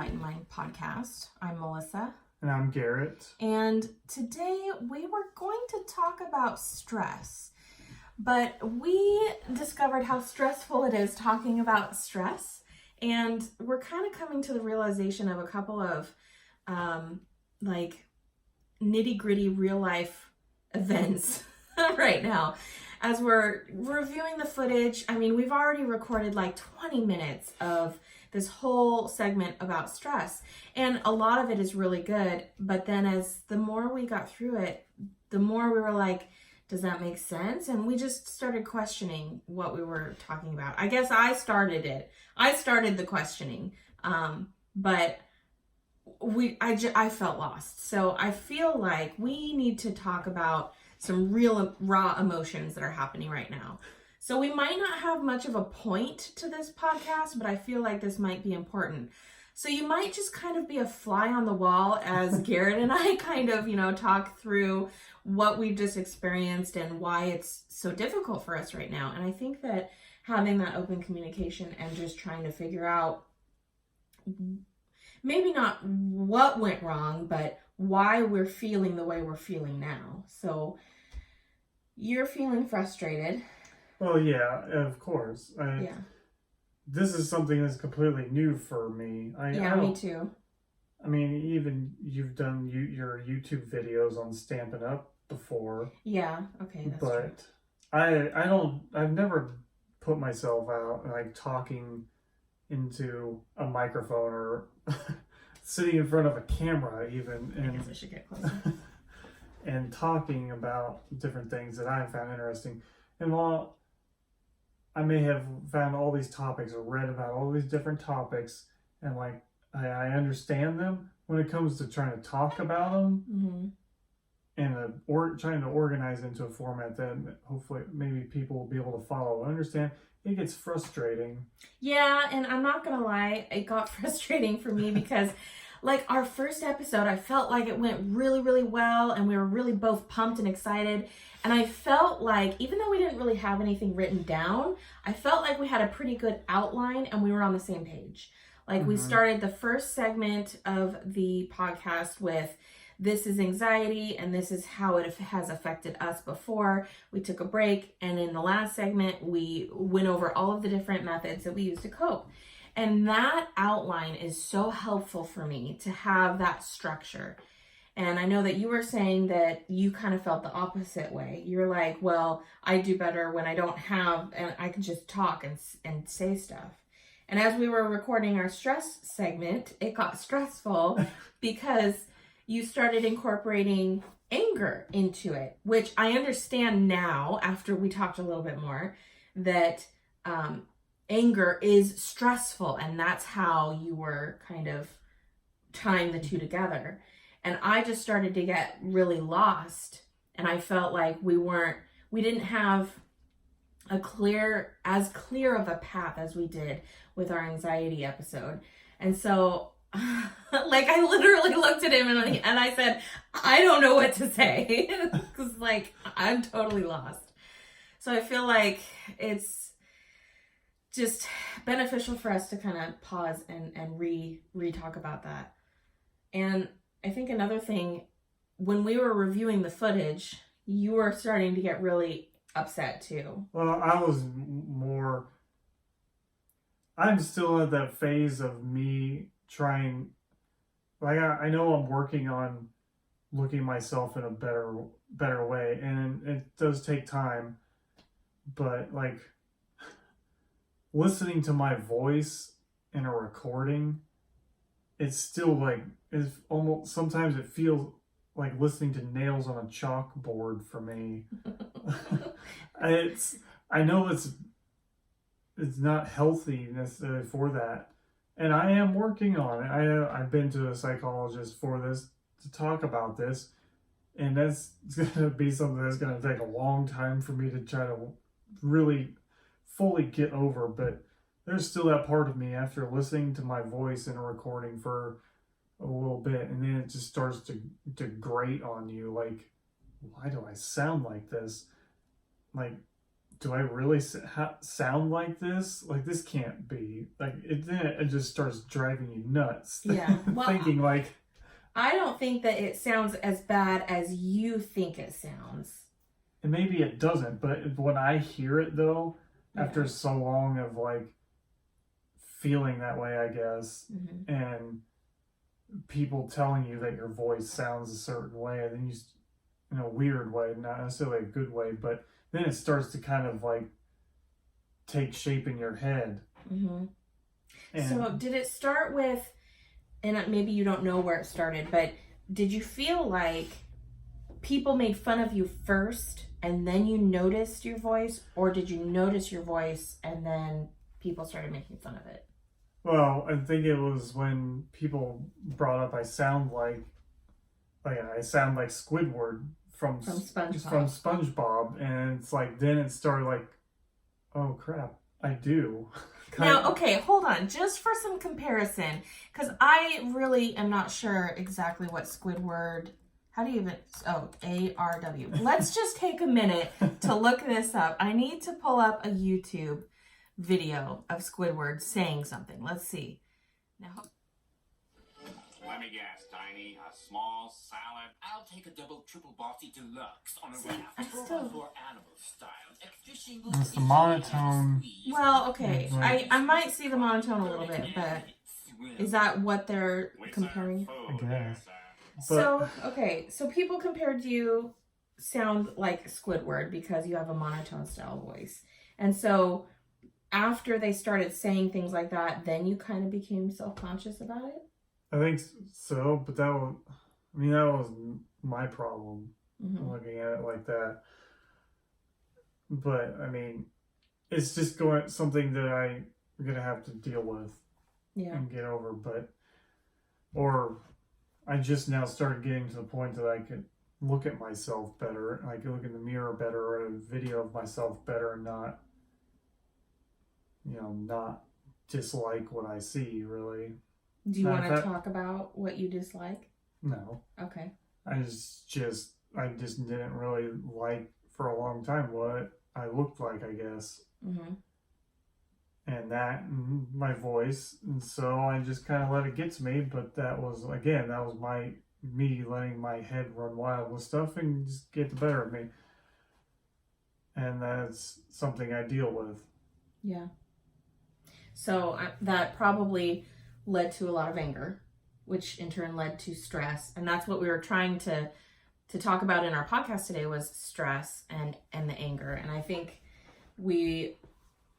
Enlightened podcast. I'm Melissa. And I'm Garrett. And today we were going to talk about stress. But we discovered how stressful it is talking about stress. And we're kind of coming to the realization of a couple of nitty-gritty real life events right now. As we're reviewing the footage, I mean, we've already recorded like 20 minutes of this whole segment about stress. And a lot of it is really good. But then as the more we got through it, the more we were like, does that make sense? And we just started questioning what we were talking about. I guess I started it. I started the questioning. But I felt lost. So I feel like we need to talk about some real raw emotions that are happening right now. So we might not have much of a point to this podcast, but I feel like this might be important. So you might just kind of be a fly on the wall as Garrett and I kind of, talk through what we've just experienced and why it's so difficult for us right now. And I think that having that open communication and just trying to figure out maybe not what went wrong, but why we're feeling the way we're feeling now. So you're feeling frustrated. Well, yeah, of course. This is something that's completely new for me. Me too. I mean, even you've done your YouTube videos on Stampin' Up before. Yeah, okay, that's true. But I've never put myself out like talking into a microphone or sitting in front of a camera even. I guess I should get closer. And talking about different things that I found interesting. And while I may have found all these topics or read about all these different topics, and like I understand them, when it comes to trying to talk about them and trying to organize into a format that hopefully maybe people will be able to follow and understand, it gets frustrating. Yeah, and I'm not gonna lie, it got frustrating for me because like our first episode, I felt like it went really, really well and we were really both pumped and excited. And I felt like, even though we didn't really have anything written down, I felt like we had a pretty good outline and we were on the same page. Like we started the first segment of the podcast with, this is anxiety and this is how it has affected us before. We took a break, and in the last segment, we went over all of the different methods that we use to cope. And that outline is so helpful for me to have that structure. And I know that you were saying that you kind of felt the opposite way. You're like, well, I do better when I don't have, and I can just talk and say stuff. And as we were recording our stress segment, it got stressful because you started incorporating anger into it, which I understand now after we talked a little bit more that anger is stressful, and that's how you were kind of tying the two together. And I just started to get really lost, and I felt like we didn't have as clear of a path as we did with our anxiety episode. And so like I literally looked at him and I said, I don't know what to say because like I'm totally lost. So I feel like it's just beneficial for us to kind of pause and re-talk about that. And I think another thing, when we were reviewing the footage, you were starting to get really upset too. Well, I'm still at that phase of me trying, like I know I'm working on looking myself in a better way, and it does take time, but like listening to my voice in a recording, it's still like, it's almost, sometimes it feels like listening to nails on a chalkboard for me. I know it's not healthy necessarily for that, and I am working on it. I've been to a psychologist for this, to talk about this, and that's going to be something that's going to take a long time for me to try to really fully get over. But there's still that part of me after listening to my voice in a recording for a little bit, and then it just starts to grate on you, like, why do I sound like this? Like do I really sound like this? Like, this can't be. Like, then it just starts driving you nuts. Yeah. Well, thinking like, I don't think that it sounds as bad as you think it sounds. and maybe it doesn't, but when I hear it though, Yeah. after so long of like feeling that way, I guess, and people telling you that your voice sounds a certain way, and then you, in a weird way, not necessarily a good way, but then it starts to kind of like take shape in your head. Mm-hmm. So did it start with, and maybe you don't know where it started, but did you feel like people made fun of you first and then you noticed your voice, or did you notice your voice and then people started making fun of it? Well, I think it was when people brought up I sound like Squidward from SpongeBob, and it's like, then it started like, oh crap, I do. Now, okay, hold on, just for some comparison, because I really am not sure exactly what Squidward, how do you even, A-R-W. Let's just take a minute to look this up. I need to pull up a YouTube video of Squidward saying something. Let's see. Now, let me guess, Tiny, a small salad. I'll take a double triple bossy deluxe on a raft. I still... For animal style. Extra shingles. It's the monotone. Well, okay, I might see the monotone a little bit, but is that what they're comparing? I guess. So, okay, so people compared you sound like Squidward because you have a monotone style voice. And so after they started saying things like that, then you kind of became self-conscious about it? I think so, but that was my problem, looking at it like that. But I mean, it's just something that I'm gonna have to deal with, and get over. Or I just now started getting to the point that I could look at myself better, I could look in the mirror better, or a video of myself better, and not dislike what I see, really. Do you want to talk about what you dislike? No. Okay. I just didn't really like for a long time what I looked like, I guess. And my voice, and so I just kind of let it get to me. But that was me letting my head run wild with stuff and just get the better of me. And that's something I deal with. Yeah. So that probably led to a lot of anger, which in turn led to stress. And that's what we were trying to talk about in our podcast today, was stress and the anger. And I think we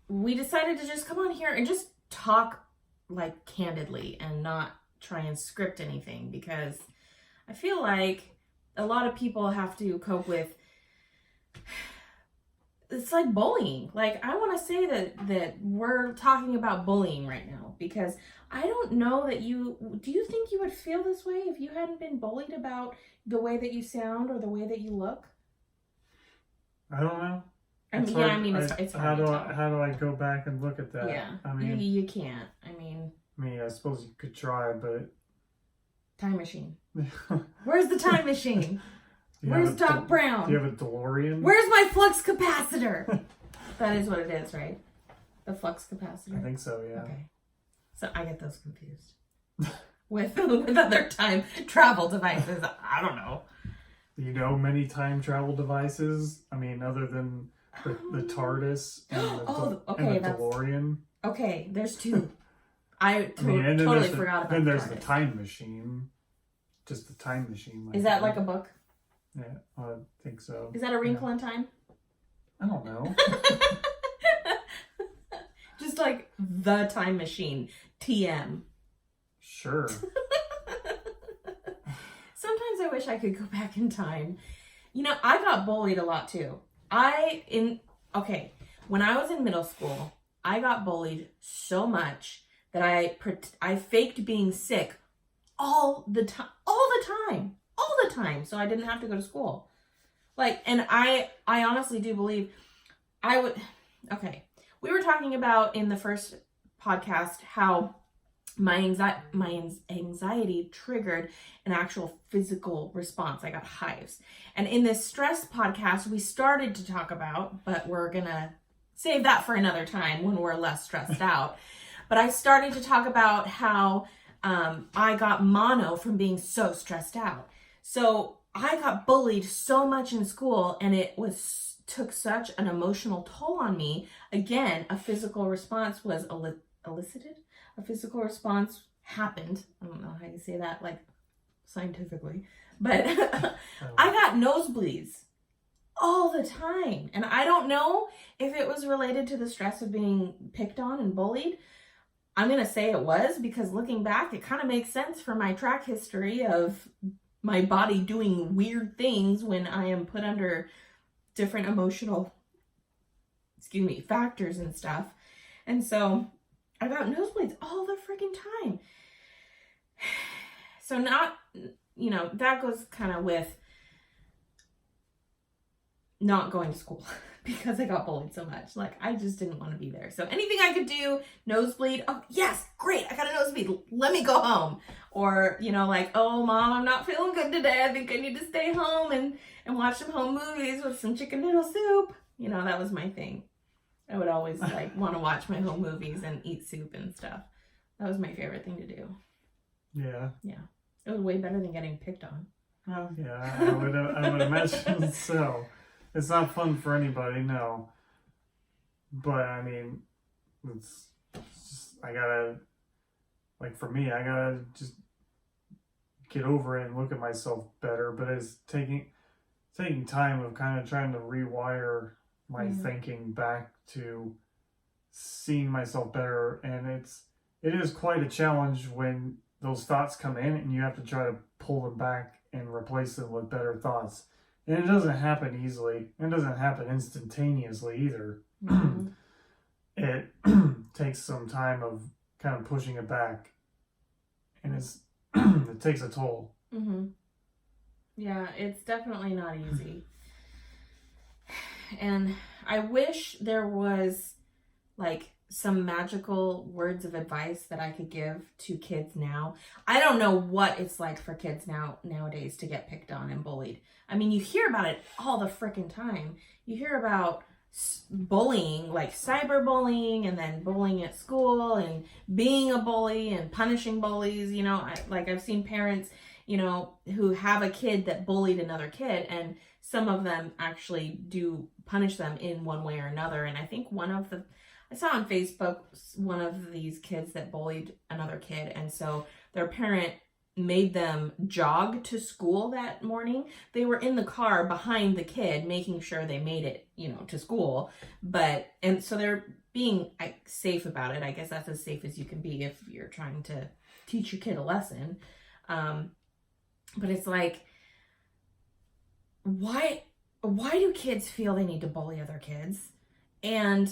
decided to just come on here and just talk like candidly and not try and script anything, because I feel like a lot of people have to cope with, it's like bullying. Like, I want to say that we're talking about bullying right now, because I don't know that do you think you would feel this way if you hadn't been bullied about the way that you sound or the way that you look? I don't know. It's hard to tell. How do I go back and look at that? Yeah, I mean, you can't. I suppose you could try, but time machine. Where's the time machine? Where's Doc Brown? Do you have a DeLorean? Where's my flux capacitor? That is what it is, right? The flux capacitor. I think so, yeah. Okay. So I get those confused with other time travel devices. I don't know. Do you know many time travel devices? I mean, other than the TARDIS and the DeLorean. Okay, there's two. I totally forgot about. Then there's the time machine. Just the time machine. Is that like a book? Yeah, I think so. Is that A Wrinkle in Time? I don't know. Just like the time machine. TM. Sure. Sometimes I wish I could go back in time. I got bullied a lot too. When I was in middle school, I got bullied so much that I faked being sick all the time, so I didn't have to go to school. And I honestly do believe we were talking about in the first podcast how my anxiety triggered an actual physical response. I got hives. And in this stress podcast, we started to talk about, but we're going to save that for another time when we're less stressed out. But I started to talk about how I got mono from being so stressed out. So I got bullied so much in school, and it took such an emotional toll on me. Again, a physical response was elicited. A physical response happened. I don't know how you say that, like, scientifically. But I got nosebleeds all the time. And I don't know if it was related to the stress of being picked on and bullied. I'm going to say it was, because looking back, it kind of makes sense for my track history of my body doing weird things when I am put under different emotional, factors and stuff. And so I got nosebleeds all the freaking time. So that goes kind of with not going to school because I got bullied so much. Like, I just didn't want to be there. So anything I could do, nosebleed, oh, yes, great, I got a nosebleed, let me go home. Or, like, oh, Mom, I'm not feeling good today. I think I need to stay home and watch some home movies with some chicken noodle soup. That was my thing. I would always want to watch my home movies and eat soup and stuff. That was my favorite thing to do. Yeah. Yeah. It was way better than getting picked on. Well, yeah, I would imagine so. It's not fun for anybody, no. But I mean, it's just, for me, I gotta just get over it and look at myself better. But it's taking time of kind of trying to rewire my thinking back to seeing myself better. And it is quite a challenge when those thoughts come in and you have to try to pull them back and replace them with better thoughts. And it doesn't happen easily. It doesn't happen instantaneously either. Mm-hmm. It takes some time of kind of pushing it back. And it takes a toll. Mm-hmm. Yeah, it's definitely not easy. And I wish there was some magical words of advice that I could give to kids now. I don't know what it's like for kids nowadays to get picked on and bullied. I mean, you hear about it all the freaking time. You hear about bullying, like cyberbullying, and then bullying at school, and being a bully and punishing bullies. I've seen parents, who have a kid that bullied another kid, and some of them actually do punish them in one way or another. And I think I saw on Facebook one of these kids that bullied another kid, and so their parent made them jog to school that morning. They were in the car behind the kid, making sure they made it, to school. And so they're being safe about it. I guess that's as safe as you can be if you're trying to teach your kid a lesson. But it's like, why do kids feel they need to bully other kids? And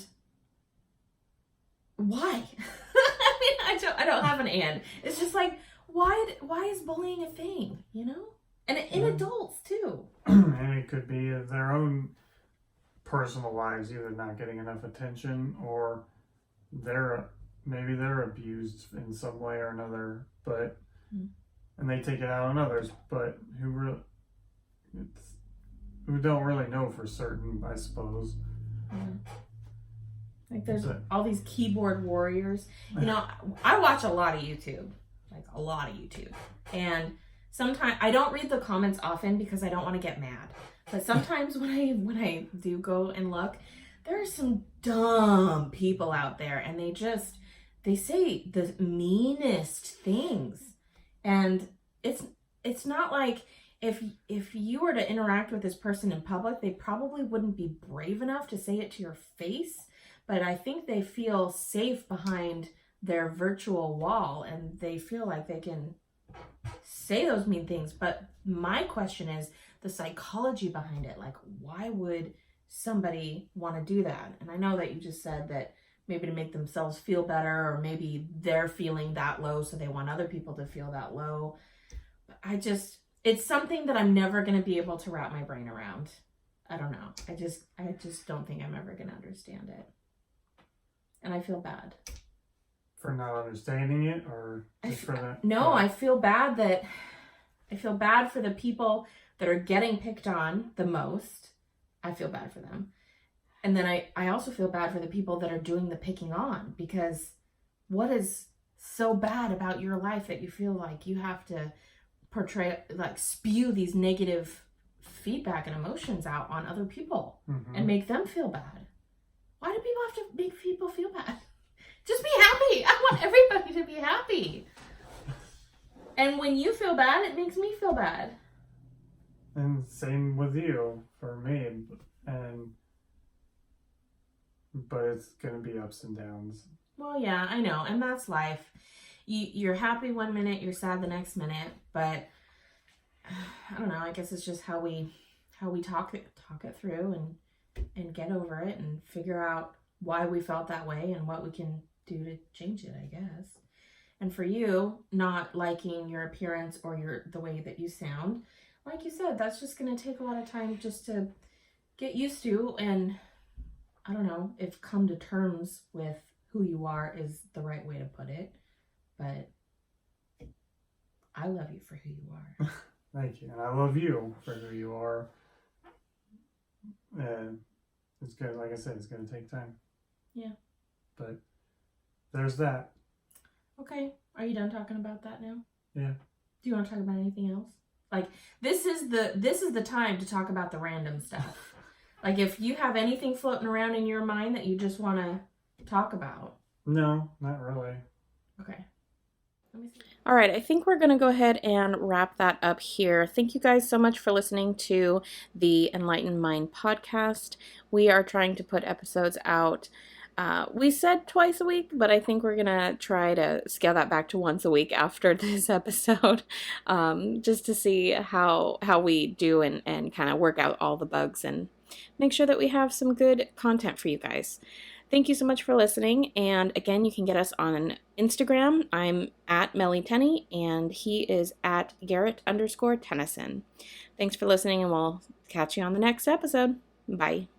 why? I don't have an and. It's just like, why is bullying a thing, And in adults too. And it could be their own personal lives either not getting enough attention, or maybe they're abused in some way or another, but and they take it out on others, but who don't really know for certain, I suppose. There's all these keyboard warriors. I watch a lot of YouTube. And sometimes I don't read the comments often because I don't want to get mad. But sometimes when I do go and look, there are some dumb people out there, and they say the meanest things. And it's not like if you were to interact with this person in public, they probably wouldn't be brave enough to say it to your face. But I think they feel safe behind their virtual wall, and they feel like they can say those mean things. But my question is the psychology behind it. Why would somebody want to do that? And I know that you just said that maybe to make themselves feel better, or maybe they're feeling that low, so they want other people to feel that low. But it's something that I'm never going to be able to wrap my brain around. I don't know. I just don't think I'm ever going to understand it. And I feel bad. For not understanding it, or just for that? No, I feel bad for the people that are getting picked on the most. I feel bad for them. And then I also feel bad for the people that are doing the picking on, because what is so bad about your life that you feel like you have to portray, like spew these negative feedback and emotions out on other people and make them feel bad? Why do people have to make people feel bad? Just be happy. I want everybody to be happy. And when you feel bad, it makes me feel bad. And same with you, for me. But it's going to be ups and downs. Well, yeah, I know. And that's life. You're happy one minute, you're sad the next minute. But I don't know. I guess it's just how we talk it through and get over it and figure out why we felt that way and what we can do to change it, I guess. And for you, not liking your appearance or the way that you sound, like you said, that's just going to take a lot of time just to get used to, and I don't know if come to terms with who you are is the right way to put it, but I love you for who you are. Thank you. And I love you for who you are. And it's good, like I said, it's going to take time. Yeah. But there's that. Okay. Are you done talking about that now? Yeah. Do you want to talk about anything else? Like, this is the time to talk about the random stuff. Like, if you have anything floating around in your mind that you just want to talk about. No, not really. Okay. Let me see. All right, I think we're going to go ahead and wrap that up here. Thank you guys so much for listening to the Enlightened Mind podcast. We are trying to put episodes out. We said twice a week, but I think we're going to try to scale that back to once a week after this episode, just to see how we do and kind of work out all the bugs and make sure that we have some good content for you guys. Thank you so much for listening. And again, you can get us on Instagram. I'm at MellyTenny, and he is at Garret_Tennyson. Thanks for listening, and we'll catch you on the next episode. Bye.